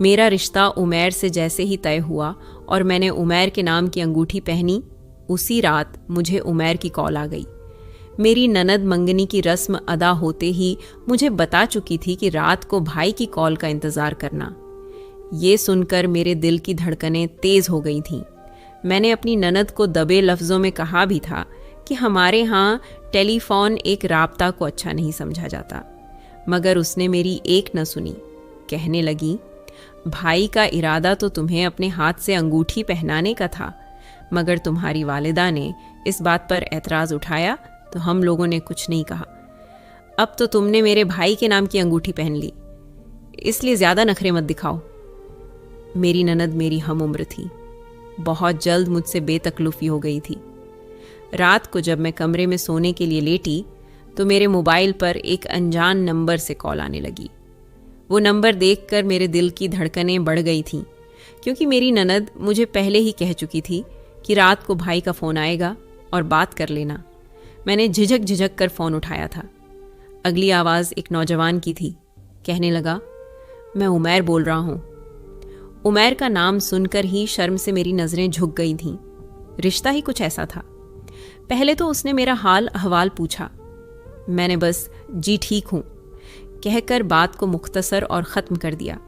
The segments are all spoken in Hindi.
मेरा रिश्ता उमैर से जैसे ही तय हुआ और मैंने उमैर के नाम की अंगूठी पहनी, उसी रात मुझे उमैर की कॉल आ गई। मेरी ननद मंगनी की रस्म अदा होते ही मुझे बता चुकी थी कि रात को भाई की कॉल का इंतज़ार करना। ये सुनकर मेरे दिल की धड़कनें तेज़ हो गई थीं। मैंने अपनी ननद को दबे लफ्ज़ों में कहा भी था कि हमारे यहाँ टेलीफोन एक राब्ता को अच्छा नहीं समझा जाता, मगर उसने मेरी एक न सुनी। कहने लगी, भाई का इरादा तो तुम्हें अपने हाथ से अंगूठी पहनाने का था, मगर तुम्हारी वालिदा ने इस बात पर एतराज़ उठाया तो हम लोगों ने कुछ नहीं कहा। अब तो तुमने मेरे भाई के नाम की अंगूठी पहन ली, इसलिए ज़्यादा नखरे मत दिखाओ। मेरी ननद मेरी हम उम्र थी, बहुत जल्द मुझसे बेतकल्लुफ़ी हो गई थी। रात को जब मैं कमरे में सोने के लिए लेटी तो मेरे मोबाइल पर एक अनजान नंबर से कॉल आने लगी। वो नंबर देखकर मेरे दिल की धड़कनें बढ़ गई थीं, क्योंकि मेरी ननद मुझे पहले ही कह चुकी थी कि रात को भाई का फ़ोन आएगा और बात कर लेना। मैंने झिझक कर फ़ोन उठाया था। अगली आवाज़ एक नौजवान की थी। कहने लगा, मैं उमैर बोल रहा हूँ। उमैर का नाम सुनकर ही शर्म से मेरी नज़रें झुक गई थीं। रिश्ता ही कुछ ऐसा था। पहले तो उसने मेरा हाल अहवाल पूछा। मैंने बस जी ठीक हूँ कहकर बात को मुख्तसर और ख़त्म कर दिया,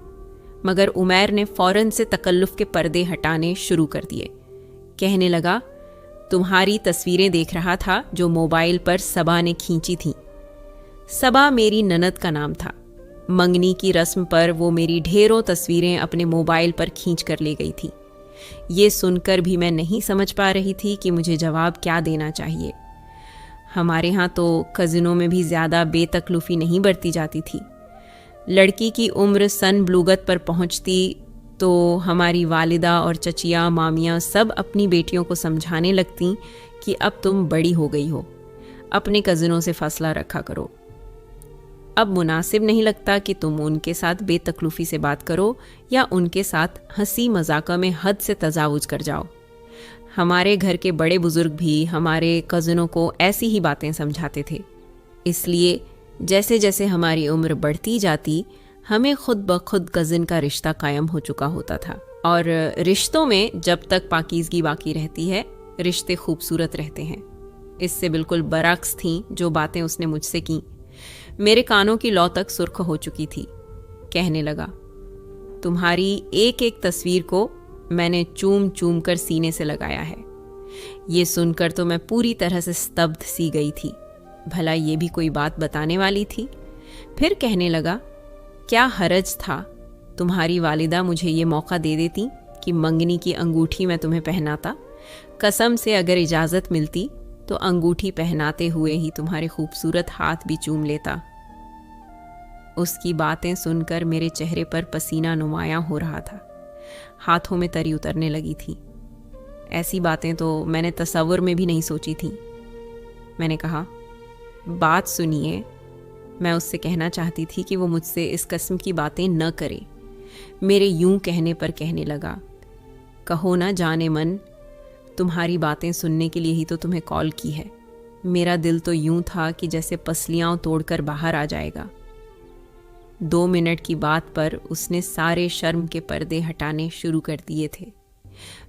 मगर उमैर ने फ़ौरन से तकल्लुफ़ के पर्दे हटाने शुरू कर दिए। कहने लगा, तुम्हारी तस्वीरें देख रहा था जो मोबाइल पर सबा ने खींची थीं। सबा मेरी ननद का नाम था। मंगनी की रस्म पर वो मेरी ढेरों तस्वीरें अपने मोबाइल पर खींच कर ले गई थी। ये सुनकर भी मैं नहीं समझ पा रही थी कि मुझे जवाब क्या देना चाहिए। हमारे यहाँ तो कज़िनों में भी ज़्यादा बेतकल्लुफ़ी नहीं बरती जाती थी। लड़की की उम्र सन बलूगत पर पहुँचती तो हमारी वालिदा और चचिया मामियाँ सब अपनी बेटियों को समझाने लगती कि अब तुम बड़ी हो गई हो, अपने कज़िनों से फ़ासला रखा करो। अब मुनासिब नहीं लगता कि तुम उनके साथ बेतकल्लुफ़ी से बात करो या उनके साथ हंसी मजाका में हद से तजावुज़ कर जाओ। हमारे घर के बड़े बुज़ुर्ग भी हमारे कज़िनों को ऐसी ही बातें समझाते थे। इसलिए जैसे जैसे हमारी उम्र बढ़ती जाती, हमें खुद ब खुद कज़िन का रिश्ता कायम हो चुका होता था। और रिश्तों में जब तक पाकीज़गी बाकी रहती है, रिश्ते खूबसूरत रहते हैं। इससे बिल्कुल बरअक्स थीं जो बातें उसने मुझसे की। मेरे कानों की लौ तक सुर्ख हो चुकी थी। कहने लगा, तुम्हारी एक एक तस्वीर को मैंने चूम चूम कर सीने से लगाया है। ये सुनकर तो मैं पूरी तरह से स्तब्ध सी गई थी। भला ये भी कोई बात बताने वाली थी? फिर कहने लगा, क्या हरज था तुम्हारी वालिदा मुझे ये मौका दे देती कि मंगनी की अंगूठी मैं तुम्हें पहनाता। कसम से अगर इजाज़त मिलती तो अंगूठी पहनाते हुए ही तुम्हारे खूबसूरत हाथ भी चूम लेता। उसकी बातें सुनकर मेरे चेहरे पर पसीना नुमायां हो रहा था, हाथों में तरी उतरने लगी थी। ऐसी बातें तो मैंने तसव्वुर में भी नहीं सोची थी। मैंने कहा, बात सुनिए, मैं उससे कहना चाहती थी कि वो मुझसे इस किस्म की बातें न करे। मेरे यूं कहने पर कहने लगा, कहो ना जाने मन, तुम्हारी बातें सुनने के लिए ही तो तुम्हें कॉल की है। मेरा दिल तो यूं था कि जैसे पसलियां तोड़कर बाहर आ जाएगा। 2 मिनट की बात पर उसने सारे शर्म के पर्दे हटाने शुरू कर दिए थे।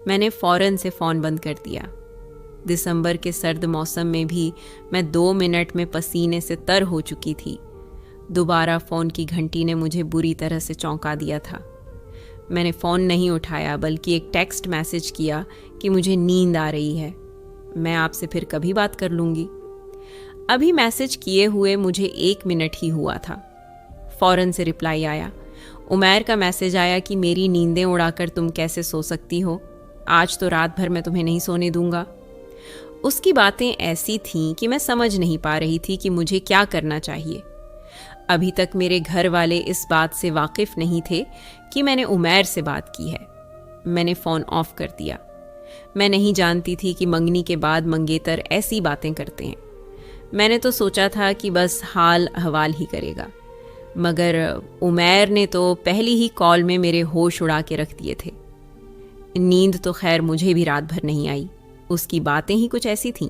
मैंने फ़ौरन से फ़ोन बंद कर दिया। दिसंबर के सर्द मौसम में भी मैं 2 मिनट में पसीने से तर हो चुकी थी। दोबारा फ़ोन की घंटी ने मुझे बुरी तरह से चौंका दिया था। मैंने फ़ोन नहीं उठाया, बल्कि एक टेक्स्ट मैसेज किया कि मुझे नींद आ रही है, मैं आपसे फिर कभी बात कर लूँगी। अभी मैसेज किए हुए मुझे 1 मिनट ही हुआ था। फ़ौरन से रिप्लाई आया। उमैर का मैसेज आया कि मेरी नींदें उड़ाकर तुम कैसे सो सकती हो, आज तो रात भर मैं तुम्हें नहीं सोने दूंगा। उसकी बातें ऐसी थीं कि मैं समझ नहीं पा रही थी कि मुझे क्या करना चाहिए। अभी तक मेरे घर वाले इस बात से वाकिफ़ नहीं थे कि मैंने उमैर से बात की है। मैंने फ़ोन ऑफ कर दिया। मैं नहीं जानती थी कि मंगनी के बाद मंगेतर ऐसी बातें करते हैं। मैंने तो सोचा था कि बस हाल अहवाल ही करेगा, मगर उमैर ने तो पहली ही कॉल में मेरे होश उड़ा के रख दिए थे। नींद तो खैर मुझे भी रात भर नहीं आई, उसकी बातें ही कुछ ऐसी थीं।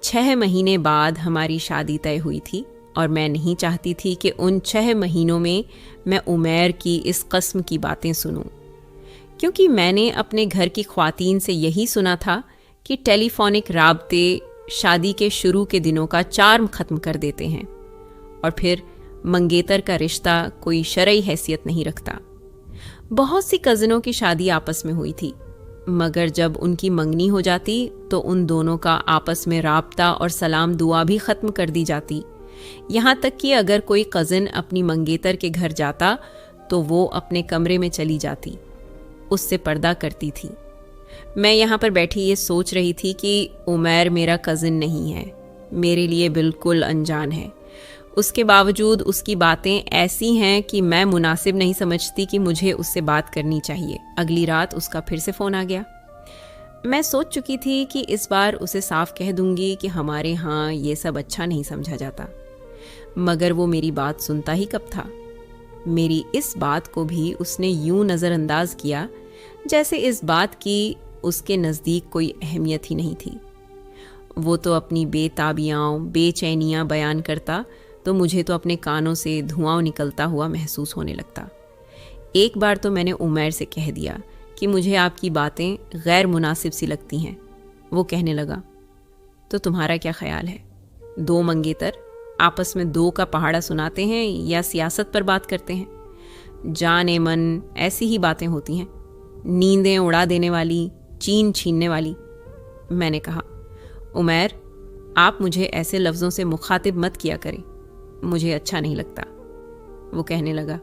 6 महीने बाद हमारी शादी तय हुई थी और मैं नहीं चाहती थी कि उन 6 महीनों में मैं उमैर की इस कस्म की बातें सुनूं, क्योंकि मैंने अपने घर की ख्वातीन से यही सुना था कि टेलीफोनिक राब्ते शादी के शुरू के दिनों का चार्म ख़त्म कर देते हैं और फिर मंगेतर का रिश्ता कोई शरई हैसियत नहीं रखता। बहुत सी कज़नों की शादी आपस में हुई थी, मगर जब उनकी मंगनी हो जाती तो उन दोनों का आपस में राब्ता और सलाम दुआ भी ख़त्म कर दी जाती। यहाँ तक कि अगर कोई कज़न अपनी मंगेतर के घर जाता तो वो अपने कमरे में चली जाती, उससे पर्दा करती थी। मैं यहाँ पर बैठी ये सोच रही थी कि उमैर मेरा कज़न नहीं है, मेरे लिए बिल्कुल अनजान है। उसके बावजूद उसकी बातें ऐसी हैं कि मैं मुनासिब नहीं समझती कि मुझे उससे बात करनी चाहिए। अगली रात उसका फिर से फ़ोन आ गया। मैं सोच चुकी थी कि इस बार उसे साफ कह दूंगी कि हमारे यहाँ ये सब अच्छा नहीं समझा जाता, मगर वो मेरी बात सुनता ही कब था। मेरी इस बात को भी उसने यूं नज़रअंदाज किया जैसे इस बात की उसके नज़दीक कोई अहमियत ही नहीं थी। वो तो अपनी बेताबियाँ बेचैनियाँ बयान करता तो मुझे तो अपने कानों से धुआं निकलता हुआ महसूस होने लगता। एक बार तो मैंने उमैर से कह दिया कि मुझे आपकी बातें गैर मुनासिब सी लगती हैं। वो कहने लगा, तो तुम्हारा क्या ख्याल है, 2 मंगेतर आपस में 2 का पहाड़ा सुनाते हैं या सियासत पर बात करते हैं? जाने मन ऐसी ही बातें होती हैं, नींदें उड़ा देने वाली, चीन छीनने वाली। मैंने कहा, उमैर आप मुझे ऐसे लफ्ज़ों से मुखातिब मत किया करें, मुझे अच्छा नहीं लगता। वो कहने लगा,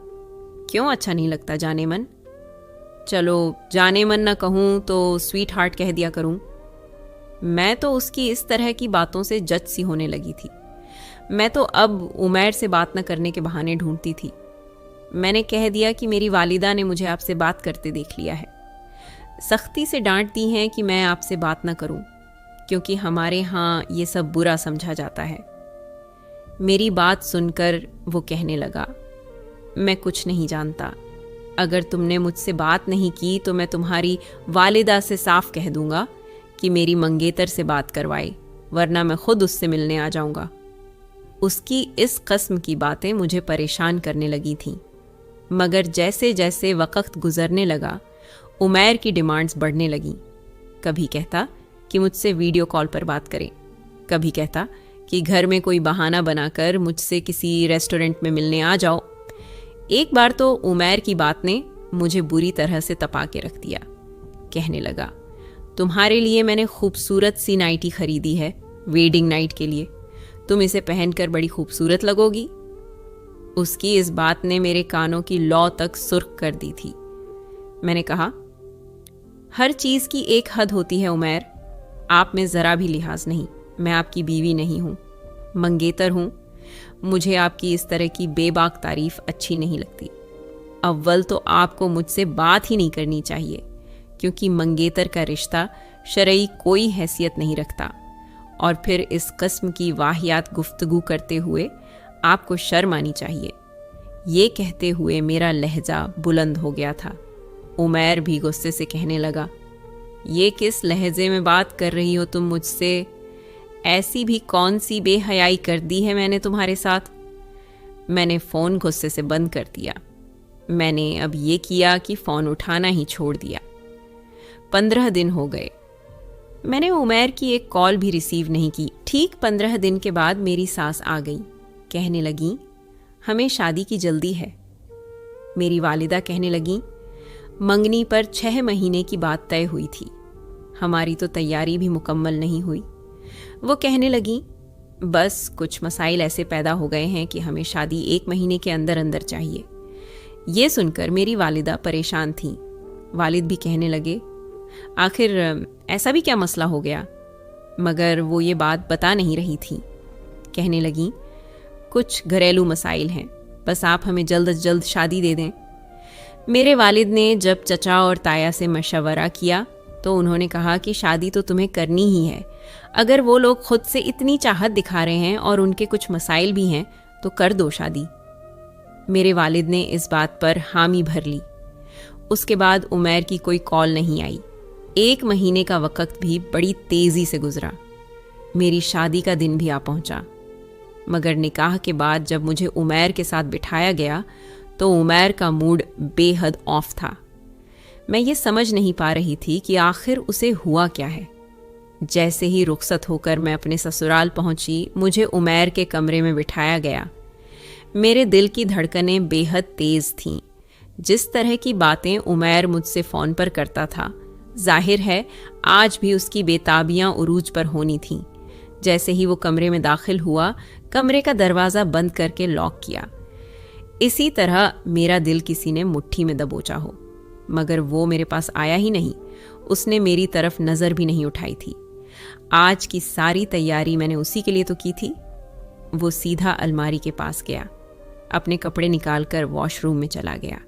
क्यों अच्छा नहीं लगता जाने मन? चलो जाने मन न कहूँ तो स्वीट हार्ट कह दिया करूँ। मैं तो उसकी इस तरह की बातों से जज सी होने लगी थी। मैं तो अब उमैर से बात न करने के बहाने ढूंढती थी। मैंने कह दिया कि मेरी वालिदा ने मुझे आपसे बात करते देख लिया है, सख्ती से डांट दी है कि मैं आपसे बात न करूं, क्योंकि हमारे यहाँ ये सब बुरा समझा जाता है। मेरी बात सुनकर वो कहने लगा, मैं कुछ नहीं जानता। अगर तुमने मुझसे बात नहीं की तो मैं तुम्हारी वालिदा से साफ कह दूंगा कि मेरी मंगेतर से बात करवाए, वरना मैं खुद उससे मिलने आ जाऊंगा। उसकी इस कस्म की बातें मुझे परेशान करने लगी थीं, मगर जैसे जैसे वक्त गुजरने लगा उमैर की डिमांड्स बढ़ने लगीं। कभी कहता कि मुझसे वीडियो कॉल पर बात करें, कभी कहता कि घर में कोई बहाना बनाकर मुझसे किसी रेस्टोरेंट में मिलने आ जाओ। एक बार तो उमैर की बात ने मुझे बुरी तरह से तपा के रख दिया। कहने लगा, तुम्हारे लिए मैंने खूबसूरत सी नाइटी खरीदी है वेडिंग नाइट के लिए, तुम इसे पहनकर बड़ी खूबसूरत लगोगी। उसकी इस बात ने मेरे कानों की लौ तक सुर्ख कर दी थी। मैंने कहा, हर चीज़ की एक हद होती है उमैर, आप में ज़रा भी लिहाज नहीं। मैं आपकी बीवी नहीं हूँ, मंगेतर हूँ। मुझे आपकी इस तरह की बेबाक तारीफ अच्छी नहीं लगती। अव्वल तो आपको मुझसे बात ही नहीं करनी चाहिए, क्योंकि मंगेतर का रिश्ता शरई कोई हैसियत नहीं रखता, और फिर इस कस्म की वाहियात गुफ्तगू करते हुए आपको शर्म आनी चाहिए। ये कहते हुए मेरा लहजा बुलंद हो गया था। उमैर भी गुस्से से कहने लगा, ये किस लहजे में बात कर रही हो तुम मुझसे? ऐसी भी कौन सी बेहयाई कर दी है मैंने तुम्हारे साथ? मैंने फ़ोन गुस्से से बंद कर दिया। मैंने अब ये किया कि फ़ोन उठाना ही छोड़ दिया। 15 दिन हो गए, मैंने उमैर की एक कॉल भी रिसीव नहीं की। ठीक 15 दिन के बाद मेरी सास आ गई। कहने लगी, हमें शादी की जल्दी है। मेरी वालिदा कहने लगी, मंगनी पर 6 महीने की बात तय हुई थी, हमारी तो तैयारी भी मुकम्मल नहीं हुई। वो कहने लगी, बस कुछ मसाइल ऐसे पैदा हो गए हैं कि हमें शादी 1 महीने के अंदर अंदर चाहिए। ये सुनकर मेरी वालिदा परेशान थी। वालिद भी कहने लगे, आखिर ऐसा भी क्या मसला हो गया? मगर वो ये बात बता नहीं रही थी। कहने लगी, कुछ घरेलू मसाइल हैं, बस आप हमें जल्द अज जल्द शादी दे दें। मेरे वालिद ने जब चचा और ताया से मशवरा किया तो उन्होंने कहा कि शादी तो तुम्हें करनी ही है। अगर वो लोग खुद से इतनी चाहत दिखा रहे हैं और उनके कुछ मसाइल भी हैं तो कर दो शादी। मेरे वालिद ने इस बात पर हामी भर ली। उसके बाद उमैर की कोई कॉल नहीं आई। 1 महीने का वक्त भी बड़ी तेज़ी से गुजरा। मेरी शादी का दिन भी आ पहुंचा। मगर निकाह के बाद जब मुझे उमैर के साथ बिठाया गया तो उमैर का मूड बेहद ऑफ था। मैं ये समझ नहीं पा रही थी कि आखिर उसे हुआ क्या है। जैसे ही रुखसत होकर मैं अपने ससुराल पहुंची, मुझे उमैर के कमरे में बिठाया गया। मेरे दिल की धड़कनें बेहद तेज थीं। जिस तरह की बातें उमैर मुझसे फ़ोन पर करता था, जाहिर है आज भी उसकी बेताबियां उरूज पर होनी थीं। जैसे ही वो कमरे में दाखिल हुआ, कमरे का दरवाज़ा बंद करके लॉक किया। इसी तरह मेरा दिल किसी ने मुट्ठी में दबोचा हो, मगर वो मेरे पास आया ही नहीं। उसने मेरी तरफ नज़र भी नहीं उठाई थी। आज की सारी तैयारी मैंने उसी के लिए तो की थी। वो सीधा अलमारी के पास गया, अपने कपड़े निकालकर वॉशरूम में चला गया।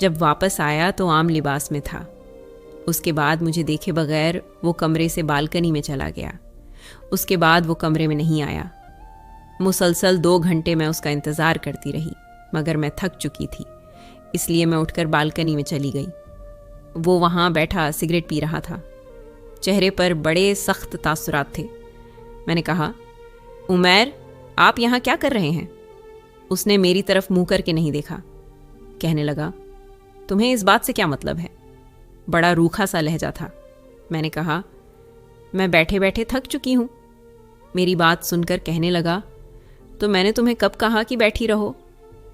जब वापस आया तो आम लिबास में था। उसके बाद मुझे देखे बगैर वो कमरे से बालकनी में चला गया। उसके बाद वो कमरे में नहीं आया। मुसलसल 2 घंटे मैं उसका इंतज़ार करती रही, मगर मैं थक चुकी थी, इसलिए मैं उठकर बालकनी में चली गई। वो वहाँ बैठा सिगरेट पी रहा था। चेहरे पर बड़े सख्त तासुरात थे। मैंने कहा, उमैर, आप यहाँ क्या कर रहे हैं? उसने मेरी तरफ मुंह करके नहीं देखा। कहने लगा, तुम्हें इस बात से क्या मतलब है? बड़ा रूखा सा लहजा था। मैंने कहा, मैं बैठे बैठे थक चुकी हूँ। मेरी बात सुनकर कहने लगा, तो मैंने तुम्हें कब कहा कि बैठी रहो?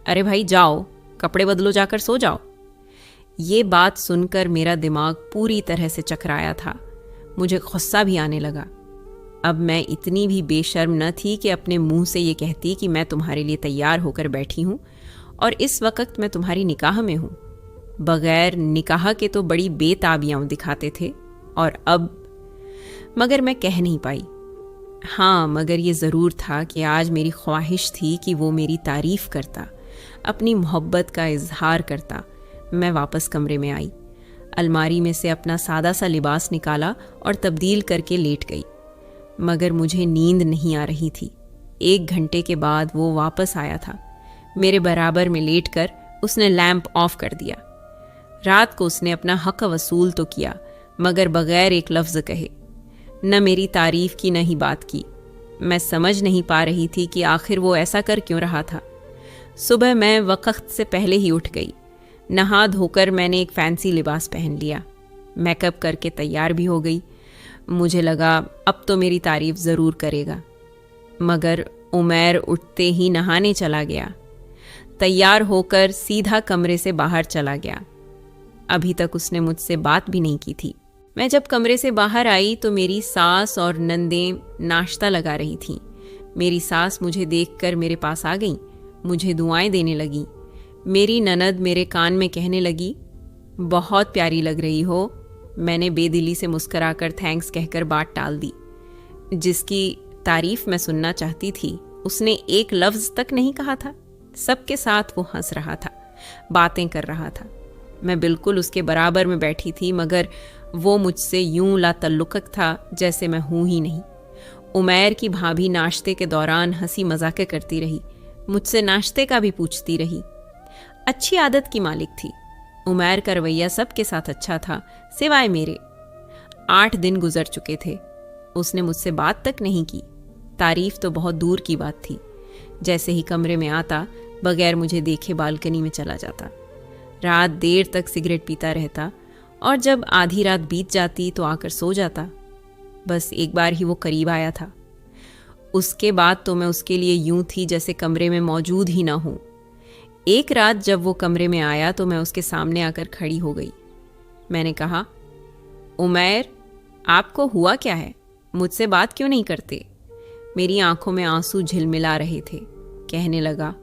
अरे भाई जाओ, कपड़े बदलो, जाकर सो जाओ। ये बात सुनकर मेरा दिमाग पूरी तरह से चकराया था। मुझे गुस्सा भी आने लगा। अब मैं इतनी भी बेशर्म न थी कि अपने मुंह से ये कहती कि मैं तुम्हारे लिए तैयार होकर बैठी हूँ और इस वक्त मैं तुम्हारी निकाह में हूँ। बगैर निकाह के तो बड़ी बेताबियाँ दिखाते थे, और अब मगर मैं कह नहीं पाई। हाँ, मगर ये ज़रूर था कि आज मेरी ख्वाहिश थी कि वो मेरी तारीफ़ करता, अपनी मोहब्बत का इजहार करता। मैं वापस कमरे में आई, अलमारी में से अपना सादा सा लिबास निकाला और तब्दील करके लेट गई। मगर मुझे नींद नहीं आ रही थी। 1 घंटे के बाद वो वापस आया था। मेरे बराबर में लेटकर उसने लैंप ऑफ कर दिया। रात को उसने अपना हक वसूल तो किया, मगर बगैर एक लफ्ज़ कहे। न मेरी तारीफ़ की, न ही बात की। मैं समझ नहीं पा रही थी कि आखिर वो ऐसा कर क्यों रहा था। सुबह मैं वक्त से पहले ही उठ गई। नहा धोकर मैंने एक फैंसी लिबास पहन लिया। मेकअप करके तैयार भी हो गई। मुझे लगा अब तो मेरी तारीफ़ ज़रूर करेगा। मगर उमैर उठते ही नहाने चला गया। तैयार होकर सीधा कमरे से बाहर चला गया। अभी तक उसने मुझसे बात भी नहीं की थी। मैं जब कमरे से बाहर आई तो मेरी सास और नंदें नाश्ता लगा रही थीं। मेरी सास मुझे देखकर मेरे पास आ गई, मुझे दुआएं देने लगी। मेरी ननद मेरे कान में कहने लगी, बहुत प्यारी लग रही हो। मैंने बेदिली से मुस्कराकर थैंक्स कहकर बात टाल दी। जिसकी तारीफ मैं सुनना चाहती थी, उसने एक लफ्ज़ तक नहीं कहा था। सबके साथ वो हंस रहा था, बातें कर रहा था। मैं बिल्कुल उसके बराबर में बैठी थी, मगर वो मुझसे यूं लातल्लुक़ था जैसे मैं हूं ही नहीं। उमैर की भाभी नाश्ते के दौरान हंसी मजाक करती रही, मुझसे नाश्ते का भी पूछती रही। अच्छी आदत की मालिक थी। उमैर का रवैया सबके साथ अच्छा था, सिवाय मेरे। 8 दिन गुजर चुके थे, उसने मुझसे बात तक नहीं की। तारीफ तो बहुत दूर की बात थी। जैसे ही कमरे में आता, बगैर मुझे देखे बालकनी में चला जाता। रात देर तक सिगरेट पीता रहता, और जब आधी रात बीत जाती तो आकर सो जाता। बस एक बार ही वो करीब आया था। उसके बाद तो मैं उसके लिए यूं थी जैसे कमरे में मौजूद ही ना हूं। एक रात जब वो कमरे में आया तो मैं उसके सामने आकर खड़ी हो गई। मैंने कहा, उमैर, आपको हुआ क्या है? मुझसे बात क्यों नहीं करते? मेरी आंखों में आंसू झिलमिला रहे थे। कहने लगा,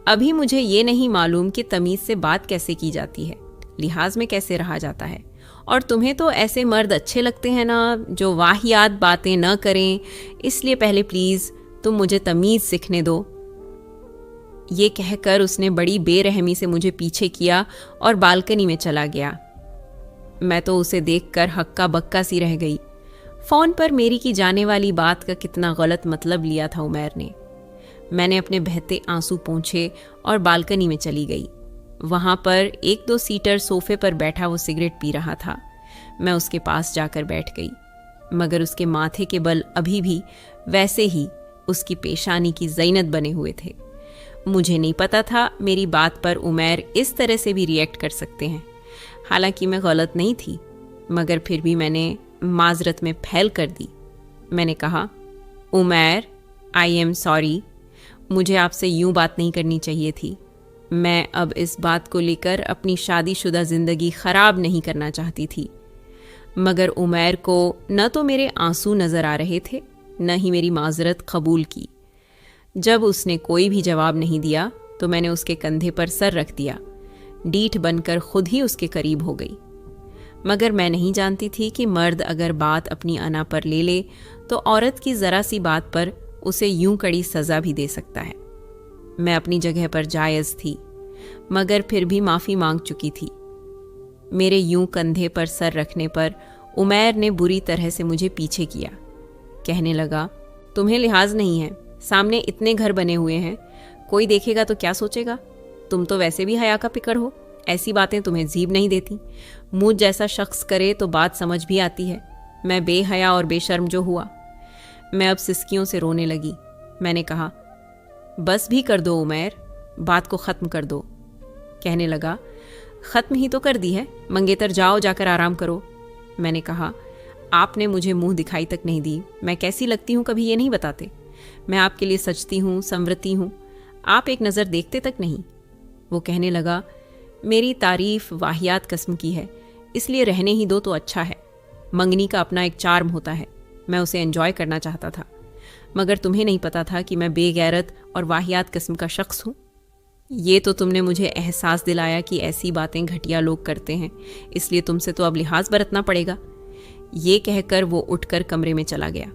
अभी मुझे ये नहीं मालूम कि तमीज़ से बात कैसे की जाती है, लिहाज में कैसे रहा जाता है। और तुम्हें तो ऐसे मर्द अच्छे लगते हैं ना, जो वाहियात बातें न करें। इसलिए पहले प्लीज़ तुम मुझे तमीज़ सीखने दो। ये कहकर उसने बड़ी बेरहमी से मुझे पीछे किया और बालकनी में चला गया। मैं तो उसे देखकर हक्का बक्का सी रह गई। फ़ोन पर मेरी की जाने वाली बात का कितना गलत मतलब लिया था उमैर ने। मैंने अपने बहते आंसू पोंछे और बालकनी में चली गई। वहाँ पर 1-2 सीटर सोफे पर बैठा वो सिगरेट पी रहा था। मैं उसके पास जाकर बैठ गई, मगर उसके माथे के बल अभी भी वैसे ही उसकी पेशानी की ज़ैनत बने हुए थे। मुझे नहीं पता था मेरी बात पर उमैर इस तरह से भी रिएक्ट कर सकते हैं। हालांकि मैं गलत नहीं थी, मगर फिर भी मैंने माजरत में फैल कर दी। मैंने कहा, उमैर, आई एम सॉरी, मुझे आपसे यूं बात नहीं करनी चाहिए थी। मैं अब इस बात को लेकर अपनी शादीशुदा ज़िंदगी ख़राब नहीं करना चाहती थी। मगर उमैर को न तो मेरे आंसू नज़र आ रहे थे, न ही मेरी माजरत कबूल की। जब उसने कोई भी जवाब नहीं दिया तो मैंने उसके कंधे पर सर रख दिया, डीठ बनकर खुद ही उसके करीब हो गई। मगर मैं नहीं जानती थी कि मर्द अगर बात अपनी अना पर ले ले तो औरत की ज़रा सी बात पर उसे यूं कड़ी सज़ा भी दे सकता है। मैं अपनी जगह पर जायज़ थी, मगर फिर भी माफ़ी मांग चुकी थी। मेरे यूं कंधे पर सर रखने पर उमैर ने बुरी तरह से मुझे पीछे किया। कहने लगा, तुम्हें लिहाज नहीं है, सामने इतने घर बने हुए हैं, कोई देखेगा तो क्या सोचेगा? तुम तो वैसे भी हया का पिकर हो, ऐसी बातें तुम्हें जीभ नहीं देती। मुझ जैसा शख्स करे तो बात समझ भी आती है। मैं बेहया और बेशर्म जो हुआ। मैं अब सिसकियों से रोने लगी। मैंने कहा, बस भी कर दो उमैर, बात को ख़त्म कर दो। कहने लगा, ख़त्म ही तो कर दी है, मंगेतर जाओ, जाकर आराम करो। मैंने कहा, आपने मुझे मुंह दिखाई तक नहीं दी, मैं कैसी लगती हूँ कभी ये नहीं बताते। मैं आपके लिए सजती हूँ, संवरती हूँ, आप एक नज़र देखते तक नहीं। वो कहने लगा, मेरी तारीफ़ वाहियात किस्म की है, इसलिए रहने ही दो तो अच्छा है। मंगनी का अपना एक चार्म होता है, मैं उसे एंजॉय करना चाहता था। मगर तुम्हें नहीं पता था कि मैं बेगैरत और वाहियात किस्म का शख्स हूँ। ये तो तुमने मुझे एहसास दिलाया कि ऐसी बातें घटिया लोग करते हैं, इसलिए तुमसे तो अब लिहाज बरतना पड़ेगा। ये कहकर वो उठकर कमरे में चला गया।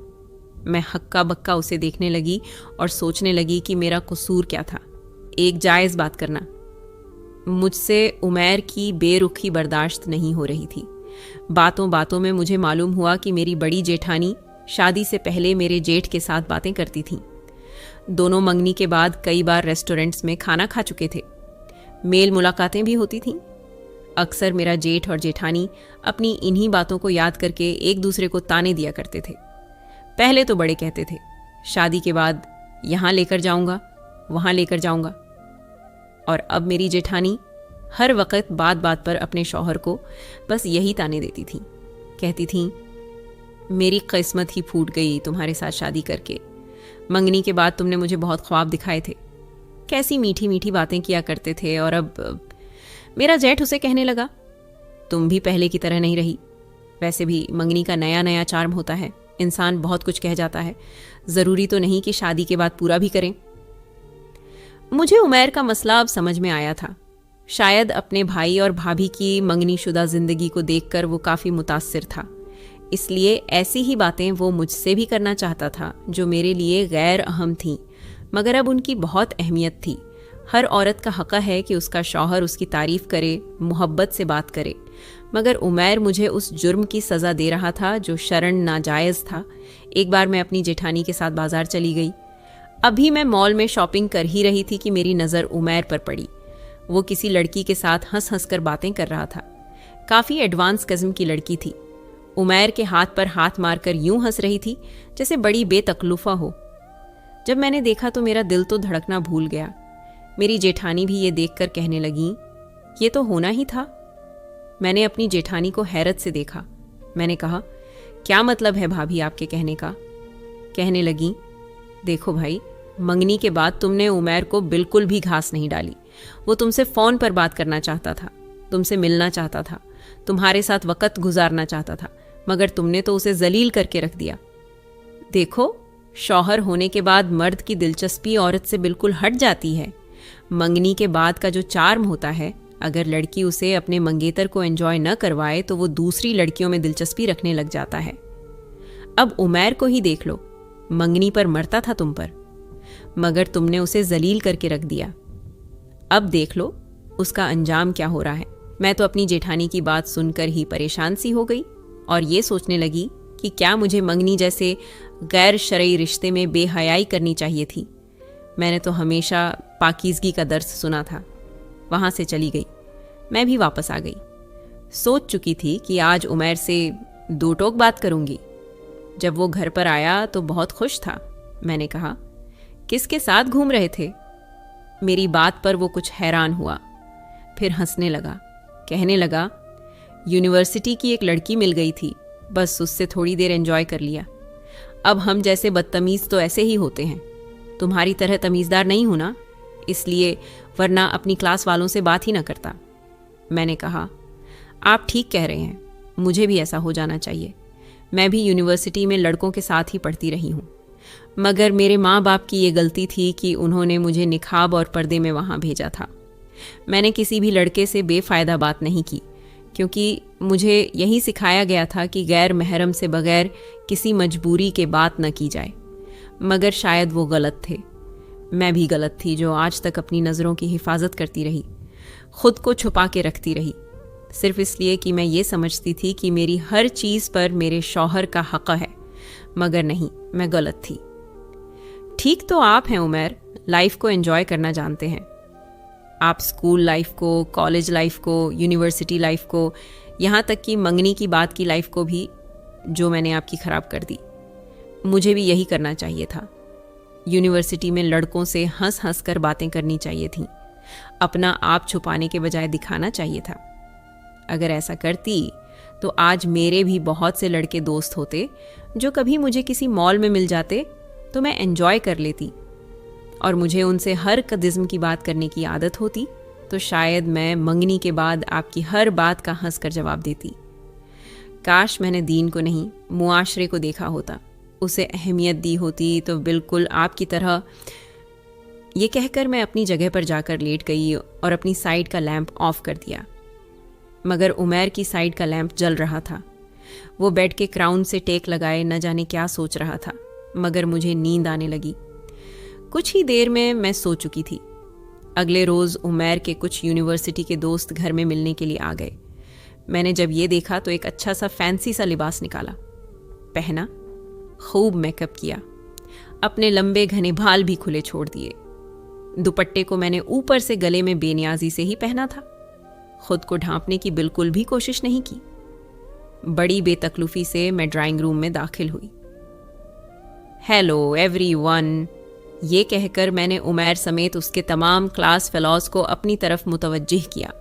मैं हक्का बक्का उसे देखने लगी और सोचने लगी कि मेरा कसूर क्या था। एक जायज़ बात करना। मुझसे उमैर की बेरुखी बर्दाश्त नहीं हो रही थी। बातों बातों में मुझे मालूम हुआ कि मेरी बड़ी जेठानी शादी से पहले मेरे जेठ के साथ बातें करती थीं। दोनों मंगनी के बाद कई बार रेस्टोरेंट्स में खाना खा चुके थे। मेल मुलाकातें भी होती थीं। अक्सर मेरा जेठ और जेठानी अपनी इन्हीं बातों को याद करके एक दूसरे को ताने दिया करते थे। पहले तो बड़े कहते थे, शादी के बाद यहाँ लेकर जाऊँगा, वहाँ लेकर जाऊँगा। और अब मेरी जेठानी हर वक्त बात बात पर अपने शौहर को बस यही ताने देती थी। कहती थीं, मेरी किस्मत ही फूट गई तुम्हारे साथ शादी करके। मंगनी के बाद तुमने मुझे बहुत ख्वाब दिखाए थे, कैसी मीठी मीठी बातें किया करते थे। और अब मेरा जेठ उसे कहने लगा, तुम भी पहले की तरह नहीं रही। वैसे भी मंगनी का नया नया चार्म होता है, इंसान बहुत कुछ कह जाता है, ज़रूरी तो नहीं कि शादी के बाद पूरा भी करें। मुझे उमैर का मसला अब समझ में आया था। शायद अपने भाई और भाभी की मंगनीशुदा ज़िंदगी को देखकर वो काफ़ी मुतासिर था, इसलिए ऐसी ही बातें वो मुझसे भी करना चाहता था जो मेरे लिए गैर अहम थीं, मगर अब उनकी बहुत अहमियत थी। हर औरत का हक़ है कि उसका शौहर उसकी तारीफ़ करे, मोहब्बत से बात करे। मगर उमैर मुझे उस जुर्म की सज़ा दे रहा था जो शरन नाजायज़ था। एक बार मैं अपनी जेठानी के साथ बाज़ार चली गई। अभी मैं मॉल में शॉपिंग कर ही रही थी कि मेरी नज़र उमैर पर पड़ी। वो किसी लड़की के साथ हंस हंस कर बातें कर रहा था। काफ़ी एडवांस किस्म की लड़की थी। उमैर के हाथ पर हाथ मारकर यूं हंस रही थी जैसे बड़ी बेतकल्लुफ़ा हो। जब मैंने देखा तो मेरा दिल तो धड़कना भूल गया। मेरी जेठानी भी ये देखकर कहने लगी, ये तो होना ही था। मैंने अपनी जेठानी को हैरत से देखा। मैंने कहा, क्या मतलब है भाभी आपके कहने का? कहने लगी, देखो भाई, मंगनी के बाद तुमने उमैर को बिल्कुल भी घास नहीं डाली। वो तुमसे फ़ोन पर बात करना चाहता था, तुमसे मिलना चाहता था, तुम्हारे साथ वक़्त गुजारना चाहता था, मगर तुमने तो उसे जलील करके रख दिया। देखो, शौहर होने के बाद मर्द की दिलचस्पी औरत से बिल्कुल हट जाती है। मंगनी के बाद का जो चार्म होता है, अगर लड़की उसे अपने मंगेतर को एंजॉय न करवाए तो वो दूसरी लड़कियों में दिलचस्पी रखने लग जाता है। अब उमैर को ही देख लो, मंगनी पर मरता था तुम पर, मगर तुमने उसे जलील करके रख दिया। अब देख लो उसका अंजाम क्या हो रहा है। मैं तो अपनी जेठानी की बात सुनकर ही परेशान सी हो गई और ये सोचने लगी कि क्या मुझे मंगनी जैसे गैर शरई रिश्ते में बेहयाई करनी चाहिए थी। मैंने तो हमेशा पाकीज़गी का दर्स सुना था। वहाँ से चली गई। मैं भी वापस आ गई। सोच चुकी थी कि आज उमैर से दो टोक बात करूँगी। जब वो घर पर आया तो बहुत खुश था। मैंने कहा। किसके साथ घूम रहे थे? मेरी बात पर वो कुछ हैरान हुआ, फिर हंसने लगा। कहने लगा, यूनिवर्सिटी की एक लड़की मिल गई थी, बस उससे थोड़ी देर एंजॉय कर लिया। अब हम जैसे बदतमीज़ तो ऐसे ही होते हैं। तुम्हारी तरह तमीज़दार नहीं हूं ना, इसलिए, वरना अपनी क्लास वालों से बात ही ना करता। मैंने कहा, आप ठीक कह रहे हैं, मुझे भी ऐसा हो जाना चाहिए। मैं भी यूनिवर्सिटी में लड़कों के साथ ही पढ़ती रही हूँ, मगर मेरे माँ बाप की ये गलती थी कि उन्होंने मुझे निकाब और पर्दे में वहाँ भेजा था। मैंने किसी भी लड़के से बेफ़ायदा बात नहीं की, क्योंकि मुझे यही सिखाया गया था कि गैर महरम से बगैर किसी मजबूरी के बात न की जाए। मगर शायद वो गलत थे, मैं भी गलत थी जो आज तक अपनी नज़रों की हिफाजत करती रही, खुद को छुपा के रखती रही, सिर्फ इसलिए कि मैं ये समझती थी कि मेरी हर चीज़ पर मेरे शौहर का हक़ है। मगर नहीं, मैं गलत थी। ठीक तो आप हैं उमैर, लाइफ को एंजॉय करना जानते हैं। आप स्कूल लाइफ को, कॉलेज लाइफ को, यूनिवर्सिटी लाइफ को, यहाँ तक कि मंगनी की बात की लाइफ को भी, जो मैंने आपकी ख़राब कर दी। मुझे भी यही करना चाहिए था। यूनिवर्सिटी में लड़कों से हंस हंस कर बातें करनी चाहिए थीं, अपना आप छुपाने के बजाय दिखाना चाहिए था। अगर ऐसा करती तो आज मेरे भी बहुत से लड़के दोस्त होते जो कभी मुझे किसी मॉल में मिल जाते तो मैं एंजॉय कर लेती, और मुझे उनसे हर कदिस्म की बात करने की आदत होती तो शायद मैं मंगनी के बाद आपकी हर बात का हंसकर जवाब देती। काश मैंने दीन को नहीं, मुआशरे को देखा होता, उसे अहमियत दी होती तो बिल्कुल आपकी तरह। ये कहकर मैं अपनी जगह पर जाकर लेट गई और अपनी साइड का लैंप ऑफ कर दिया। मगर उमैर की साइड का लैंप जल रहा था। वो बेड के क्राउन से टेक लगाए न जाने क्या सोच रहा था, मगर मुझे नींद आने लगी। कुछ ही देर में मैं सो चुकी थी। अगले रोज़ उमैर के कुछ यूनिवर्सिटी के दोस्त घर में मिलने के लिए आ गए। मैंने जब ये देखा तो एक अच्छा सा फैंसी सा लिबास निकाला, पहना, खूब मेकअप किया, अपने लंबे घने बाल भी खुले छोड़ दिए। दुपट्टे को मैंने ऊपर से गले में बेनियाजी से ही पहना था, खुद को ढांपने की बिल्कुल भी कोशिश नहीं की। बड़ी बेतकल्लुफी से मैं ड्राइंग रूम में दाखिल हुई। हेलो एवरीवन, ये कहकर मैंने उमैर समेत उसके तमाम क्लास फेलोज को अपनी तरफ मुतवज्जिह किया।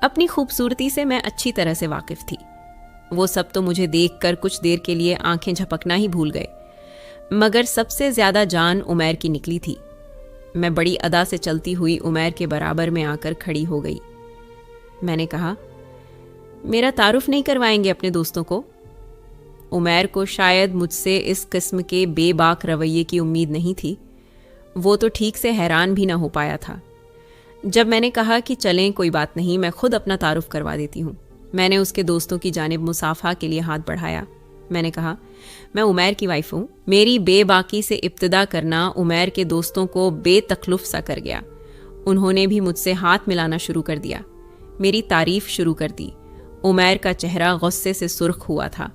अपनी खूबसूरती से मैं अच्छी तरह से वाकिफ थी। वो सब तो मुझे देखकर कुछ देर के लिए आंखें झपकना ही भूल गए, मगर सबसे ज्यादा जान उमैर की निकली थी। मैं बड़ी अदा से चलती हुई उमैर के बराबर में आकर खड़ी हो गई। मैंने कहा, मेरा तारुफ नहीं करवाएंगे अपने दोस्तों को? उमैर को शायद मुझसे इस किस्म के बेबाक रवैये की उम्मीद नहीं थी। वो तो ठीक से हैरान भी ना हो पाया था। जब मैंने कहा कि चलें, कोई बात नहीं, मैं खुद अपना तारुफ करवा देती हूँ, मैंने उसके दोस्तों की जानिब मुसाफा के लिए हाथ बढ़ाया। मैंने कहा, मैं उमैर की वाइफ हूँ। मेरी बेबाकी से इब्तिदा करना उमैर के दोस्तों को बेतकल्लुफ़ सा कर गया। उन्होंने भी मुझसे हाथ मिलाना शुरू कर दिया, मेरी तारीफ शुरू कर दी। उमैर का चेहरा गुस्से से सुर्ख हुआ था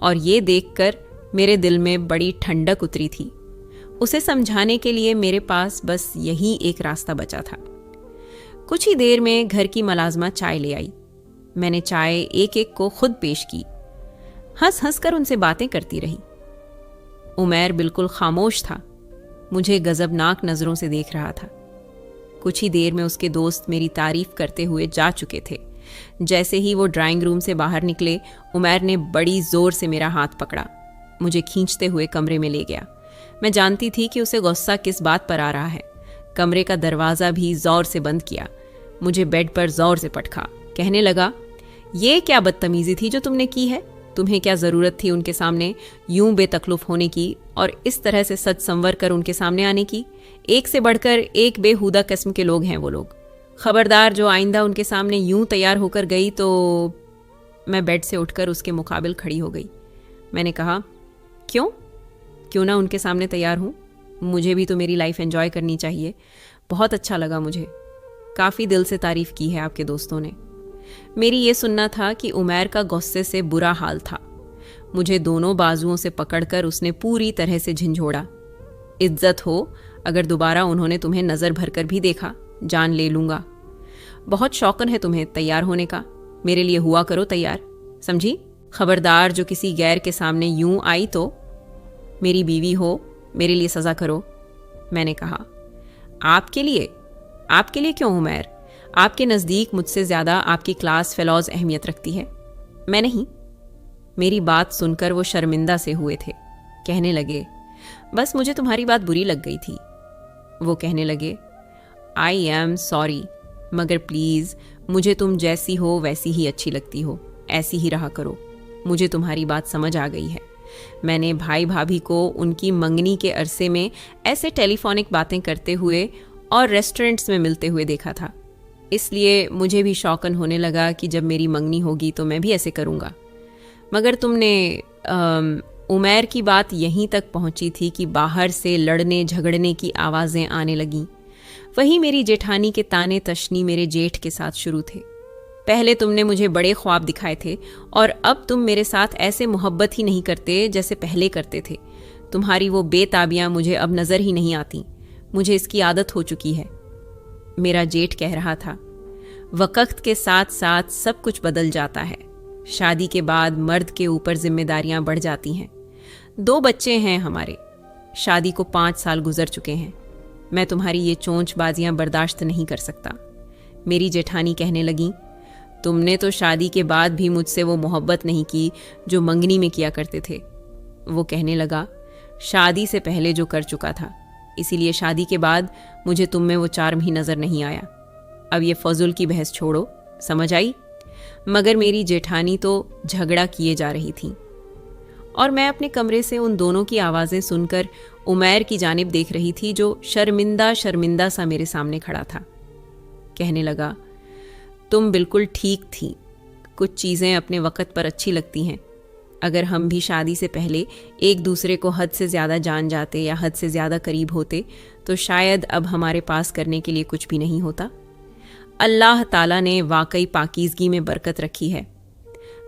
और ये देखकर मेरे दिल में बड़ी ठंडक उतरी थी। उसे समझाने के लिए मेरे पास बस यही एक रास्ता बचा था। कुछ ही देर में घर की मुलाजमा चाय ले आई। मैंने चाय एक एक को खुद पेश की, हंस हंस कर उनसे बातें करती रही। उमैर बिल्कुल खामोश था, मुझे गजबनाक नजरों से देख रहा था। कुछ ही देर में उसके दोस्त मेरी तारीफ करते हुए जा चुके थे। जैसे ही वो ड्राइंग रूम से बाहर निकले, उमैर ने बड़ी जोर से मेरा हाथ पकड़ा, मुझे खींचते हुए कमरे में ले गया। मैं जानती थी कि उसे गुस्सा किस बात पर आ रहा है। कमरे का दरवाज़ा भी जोर से बंद किया, मुझे बेड पर जोर से पटका। कहने लगा, ये क्या बदतमीजी थी जो तुमने की है? तुम्हें क्या ज़रूरत थी उनके सामने यूं बेतकल्लुफ़ होने की और इस तरह से सच संवर कर उनके सामने आने की? एक से बढ़कर एक बेहुदा किस्म के लोग हैं वो लोग। खबरदार, जो आइंदा उनके सामने यूं तैयार होकर गई तो। मैं बेड से उठकर उसके मुकाबिल खड़ी हो गई। मैंने कहा, क्यों ना उनके सामने तैयार हूँ? मुझे भी तो मेरी लाइफ एंजॉय करनी चाहिए। बहुत अच्छा लगा मुझे, काफ़ी दिल से तारीफ़ की है आपके दोस्तों ने। मेरी ये सुनना था कि उमैर का गुस्से से बुरा हाल था। मुझे दोनों बाजुओं से पकड़कर उसने पूरी तरह से झंझोड़ा। इज्जत हो, अगर दोबारा उन्होंने तुम्हें नज़र भरकर भी देखा, जान ले लूँगा। बहुत शौकन है तुम्हें तैयार होने का, मेरे लिए हुआ करो तैयार, समझी? खबरदार, जो किसी गैर के सामने यूं आई तो। मेरी बीवी हो, मेरे लिए सज़ा करो। मैंने कहा, आपके लिए क्यों उमैर? आपके नज़दीक मुझसे ज़्यादा आपकी क्लास फेलोज अहमियत रखती है। मैं नहीं। मेरी बात सुनकर वो शर्मिंदा से हुए थे। कहने लगे, बस मुझे तुम्हारी बात बुरी लग गई थी। वो कहने लगे, आई एम सॉरी, मगर प्लीज़ मुझे तुम जैसी हो वैसी ही अच्छी लगती हो, ऐसी ही रहा करो। मुझे तुम्हारी बात समझ आ गई है। मैंने भाई भाभी को उनकी मंगनी के अरसे में ऐसे टेलीफोनिक बातें करते हुए और रेस्टोरेंट्स में मिलते हुए देखा था, इसलिए मुझे भी शौकन होने लगा कि जब मेरी मंगनी होगी तो मैं भी ऐसे करूँगा। मगर तुमने उमैर की बात यहीं तक पहुंची थी कि बाहर से लड़ने झगड़ने की आवाज़ें आने लगीं। वही मेरी जेठानी के ताने तशनी मेरे जेठ के साथ शुरू थे। पहले तुमने मुझे बड़े ख्वाब दिखाए थे और अब तुम मेरे साथ ऐसे मोहब्बत ही नहीं करते जैसे पहले करते थे। तुम्हारी वो बेताबियाँ मुझे अब नज़र ही नहीं आती। मुझे इसकी आदत हो चुकी है। मेरा जेठ कह रहा था, वक्त के साथ साथ सब कुछ बदल जाता है। शादी के बाद मर्द के ऊपर जिम्मेदारियां बढ़ जाती हैं। 2 बच्चे हैं हमारे। शादी को 5 साल गुजर चुके हैं। मैं तुम्हारी ये चोंचबाजियां बर्दाश्त नहीं कर सकता। मेरी जेठानी कहने लगी, तुमने तो शादी के बाद भी मुझसे वो मोहब्बत नहीं की जो मंगनी में किया करते थे। वो कहने लगा, शादी से पहले जो कर चुका था, इसीलिए शादी के बाद मुझे तुम में वो चार्म ही नज़र नहीं आया। अब ये फजूल की बहस छोड़ो, समझ आई? मगर मेरी जेठानी तो झगड़ा किए जा रही थी और मैं अपने कमरे से उन दोनों की आवाज़ें सुनकर उमैर की जानिब देख रही थी, जो शर्मिंदा शर्मिंदा सा मेरे सामने खड़ा था। कहने लगा, तुम बिल्कुल ठीक थी। कुछ चीज़ें अपने वक़्त पर अच्छी लगती हैं। अगर हम भी शादी से पहले एक दूसरे को हद से ज़्यादा जान जाते या हद से ज़्यादा करीब होते तो शायद अब हमारे पास करने के लिए कुछ भी नहीं होता। अल्लाह ताला ने वाकई पाकीज़गी में बरकत रखी है।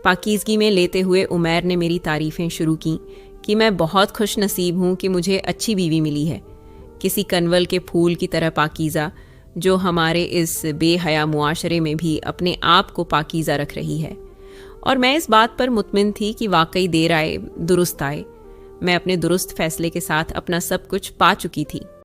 पाकीज़गी में लेते हुए उमैर ने मेरी तारीफ़ें शुरू की कि मैं बहुत खुश नसीब हूँ कि मुझे अच्छी बीवी मिली है, किसी कनवल के फूल की तरह पाकीज़ा, जो हमारे इस बेहया मुआशरे में भी अपने आप को पाकीज़ा रख रही है। और मैं इस बात पर मुतमिन थी कि वाकई देर आए दुरुस्त आए। मैं अपने दुरुस्त फैसले के साथ अपना सब कुछ पा चुकी थी।